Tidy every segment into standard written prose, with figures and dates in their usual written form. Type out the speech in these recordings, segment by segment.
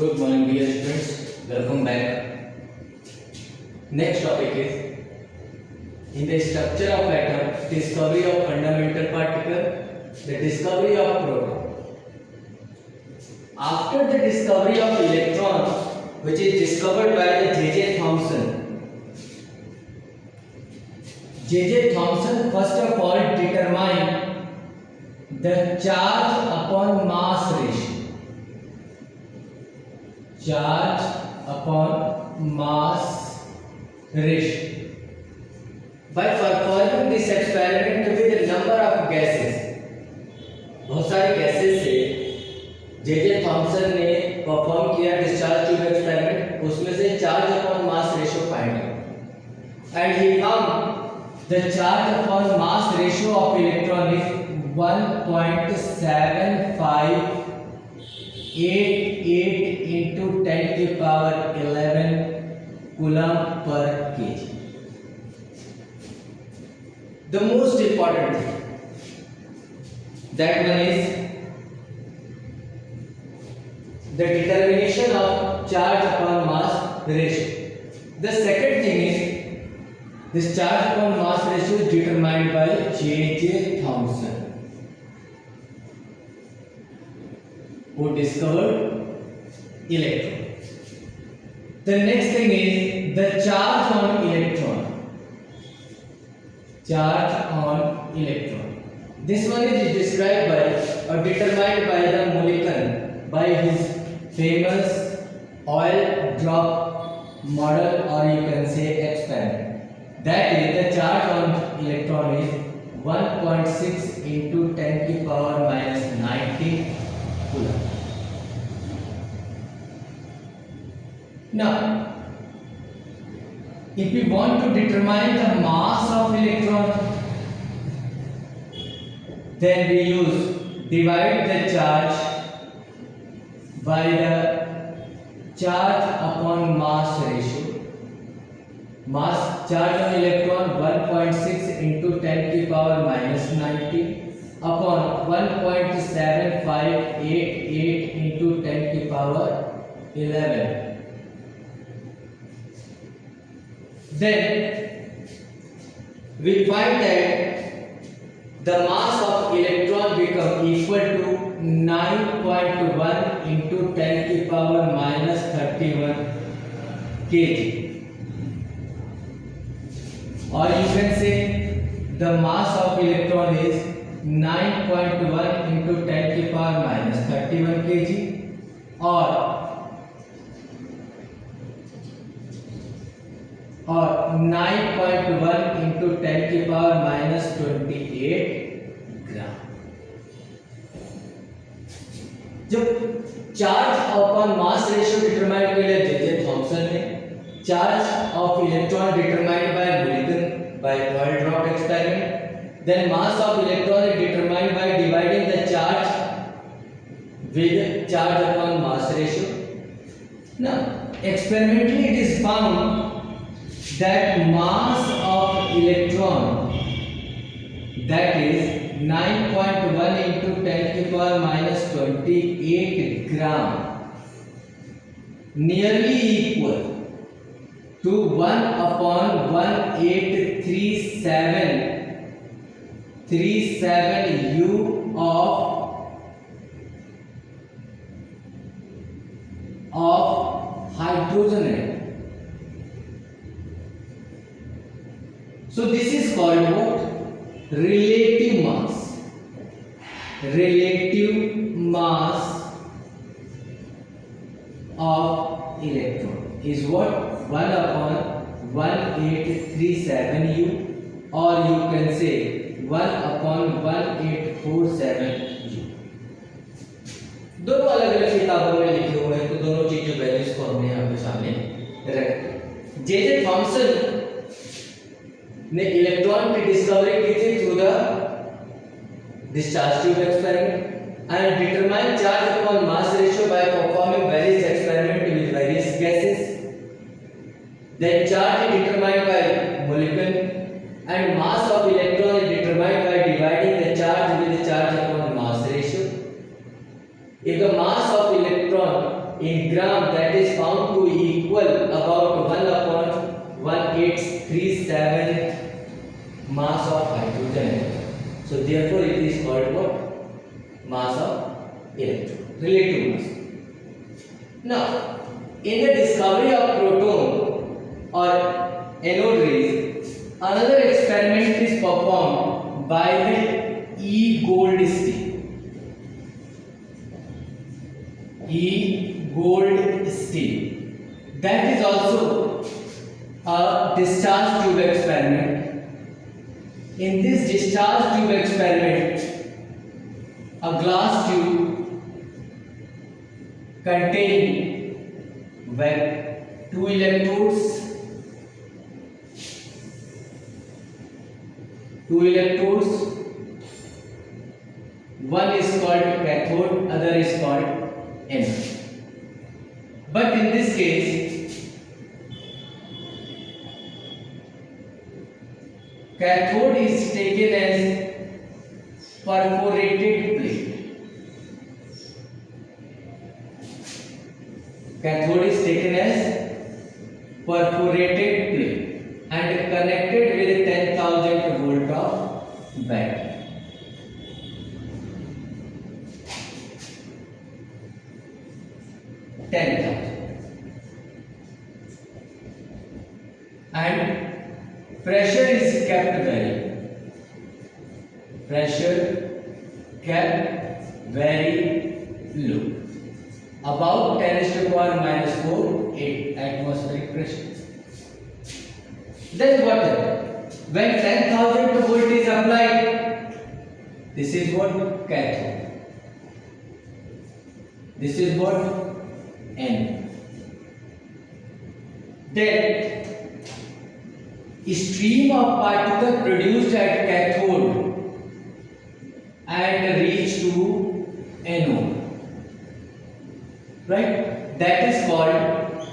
Good morning, dear students. Welcome back. Next topic is in the structure of atom, discovery of fundamental particle, the discovery of proton. After the discovery of electron, which is discovered by the J.J. Thomson, J.J. Thomson first of all determined the charge upon mass ratio. Charge upon mass ratio. By performing this experiment with a number of gases, बहुत सारे gases से J.J. Thompson ने perform किया discharge tube experiment, उसमें से charge upon mass ratio find किया and he found the charge upon mass ratio of electron is 1.7588 into 10 की power 11 coulomb per kg. The most important thing, that one is the determination of charge upon mass ratio. The second thing is this charge upon mass ratio is determined by J.J. Thomson, who discovered electron. The next thing is the charge on electron. Charge on electron. This one is described by or determined by the Mulliken by his famous oil drop model, or you can say experiment. That is, the charge on electron is 1.6 into 10 की power minus 19 coulomb. Now, if we want to determine the mass of electron, then we divide the charge by the charge upon mass ratio. Mass charge on electron 1.6 into 10 की power minus 19 upon 1.7588 into 10 की power 11. Then we find that the mass of electron become equal to 9.1 into 10 की power minus 31 kg. Or you can say the mass of electron is 9.1 into 10 की power minus 31 kg, or 9.1 into 10 की power minus 28 ग्राम. जब charge upon mass ratio determine किया J.J. Thompson ने, charge of electron determined by Mulliken by oil drop experiment, then mass of electron is determined by dividing the charge with charge upon mass ratio. Now, experimentally it is found that mass of electron, that is 9.1 into 10 की power minus 28 gram, nearly equal to 1 upon 1837 U of hydrogen atom. So this is called what? Relative mass. Relative mass of electron is what? 1 upon 1837 U, or you can say 1 upon 1847 U. दोनों अलग अलग किताबों में लिखे हुए हैं, तो दोनों चीजों वैल्यूज को हमने यहाँ पे सामने रखा. J.J. थॉमसन ने इलेक्ट्रॉन की डिस्कवरी की थी through the discharge tube experiment and determine charge upon mass ratio by performing various experiment with various gases. Then charge is determined by Mulliken and mass of electron is determined by dividing the charge with charge upon mass ratio. If the mass of electron in gram found to equal about 1/1837 mass of hydrogen atom. So therefore it is called what? Mass of electron, relative mass. Now, in the discovery of proton or anode rays, another experiment is performed by the E. Goldstein. That is also a discharge tube experiment. In this discharge tube experiment, a glass tube containing two electrodes. One is called cathode, other is called anode. But in this case, cathode is taken as perforated plate. Cathode is taken as perforated plate and connected with 10,000 volt of battery. And pressure is kept very low, about 10⁻⁴ atmospheric pressure. Then what happens? When 10,000 volt is applied, this is what? Cathode. This is what? Anode. Then stream of particle produced at cathode and reach to anode, right? That is called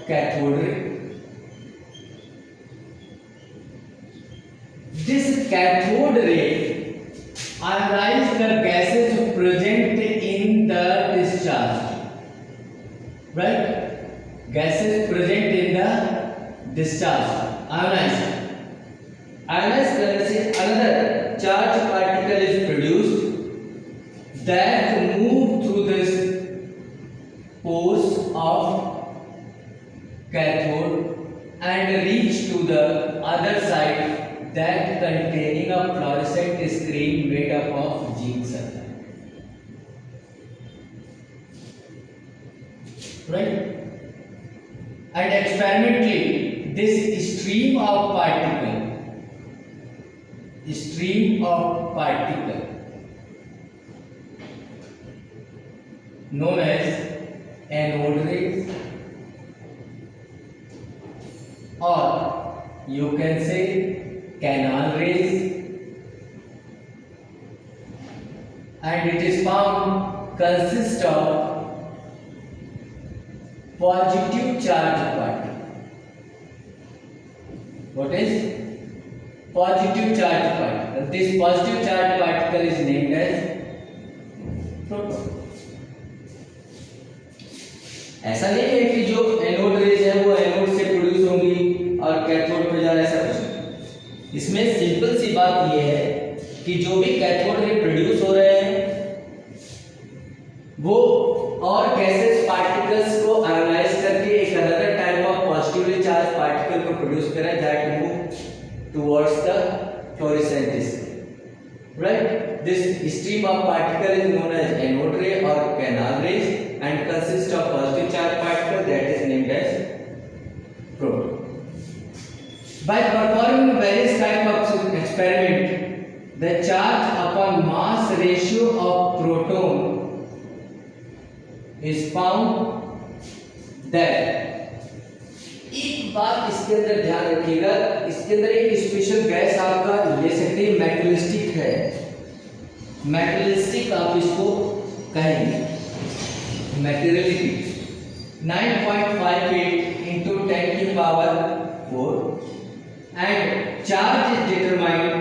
cathode ray. This cathode ray ionizes the gases present in the discharge, right? Gases present in the discharge ionized करने से another charged particle is produced that move through this pores of cathode and reach to the other side, that containing a fluorescent screen made up of zinc sulfide, right? And experimentally, this stream of particle known as anode rays, or you can say canal rays, and it is found consist of positive charge particle. What is positive charge particle? This positive charge particle is named as proton. ऐसा नहीं है कि जो anode rays है वो anode से produce होंगी और कैथोड पे जा रहा है, ऐसा कुछ नहीं। इसमें सिंपल सी बात ये है कि जो भी कैथोड रे प्रोड्यूस हो रहे हैं वो और गैसेस पार्टिकल्स को आयोनाइज करके एक another type of positively charge particle को प्रोड्यूस कर रहे हैं that move towards the fluorescent screen, right? This stream of particle is known as anode ray और canal rays and consists of positive charge particle that is named as proton. By performing various type of experiment, the charge upon mass ratio of proton is found that, एक बात इसके अंदर ध्यान रखिएगा, इसके अंदर एक स्पेशल गैस आपका ले सकते हैं, मेटलिस्टिक है, मेटलिस्टिक आप इसको कहेंगे, materiality 9.58 into 10 की power 4 and charge is determined,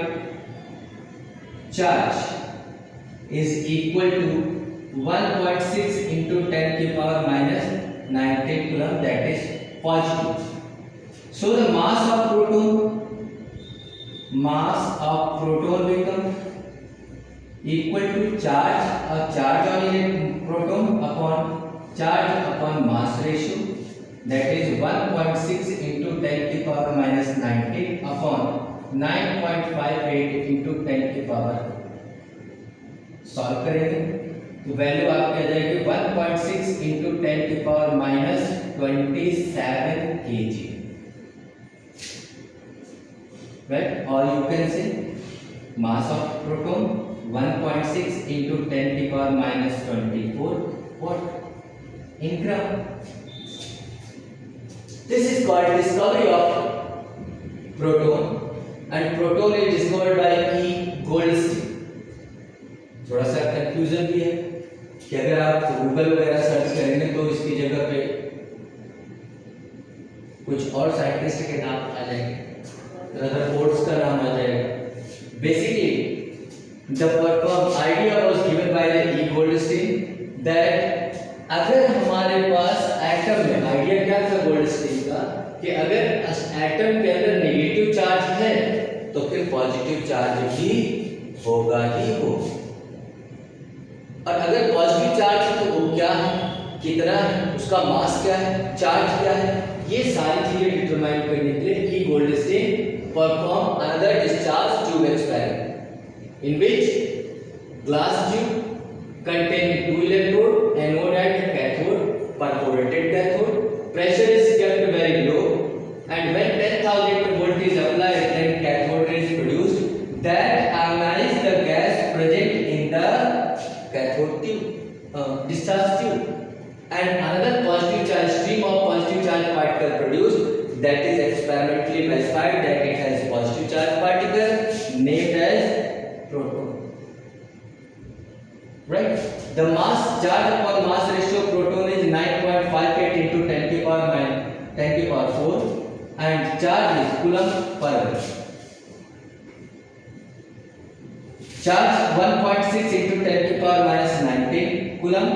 charge is equal to 1.6 into 10 की power minus 19 coulomb, that is positive. So the mass of proton become equal to charge on proton upon charge upon mass ratio, that is 1.6 into 10 की power minus 19 upon 9.58 into 10 की power. Solve करेंगे तो value आपकी आ जाएगी 1.6 into 10 की power minus 27 kg. Right? Or you can say mass of proton 1.6 into 10 की power minus 24 what in gram. This is called discovery of proton, and proton is discovered by E. Goldstein. थोड़ा सा confusion भी है कि अगर आप Google वगैरह search करेंगे तो इसकी जगह पे कुछ और साइंटिस्ट के नाम आ जाएंगे, रिपोर्ट्स का नाम आ जाएगा. Basically the idea was given by the E Goldstein that अगर हमारे पास एटम में, आइडिया क्या था गोल्डस्टीन का कि अगर एटम के अंदर नेगेटिव चार्ज है तो फिर पॉजिटिव चार्ज भी होगा ही होगा, और अगर पॉजिटिव चार्ज है तो वो क्या है, कितना है, उसका मास क्या है, चार्ज क्या है, ये सारी चीजें डिटरमाइन करने के लिए ई Goldstein perform another discharge tube experiment in which glass tube containing two electrode, anode and cathode, perforated cathode, pressure is kept very low, and when 10,000 volt is applied, then cathode is produced that ionize the gas present in the cathode tube, discharge tube, and another positive charge stream of positive charge particle produced, that is experimentally verified that it has positive charge particle named as proton. Right? The mass charge upon mass ratio of proton is 9.58 into 10 की power 4, and charge is coulomb per volt. Charge 1.6 into 10 की power minus 19 coulomb.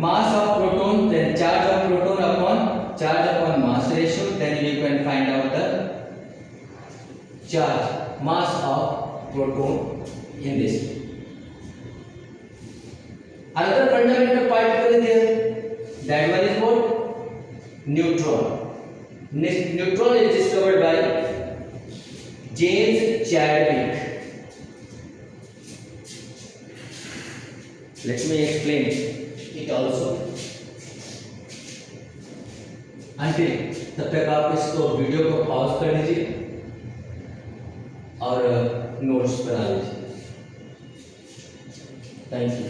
Mass of proton, then charge of proton upon charge upon mass ratio, then you can find out the charge mass of proton in this way. Another fundamental particle is there. That one is what? Neutron. Neutron is discovered by James Chadwick. Let me explain it also. Until तब तक आप इसको video को pause कर लीजिए और notes बना लीजिए. Thank you.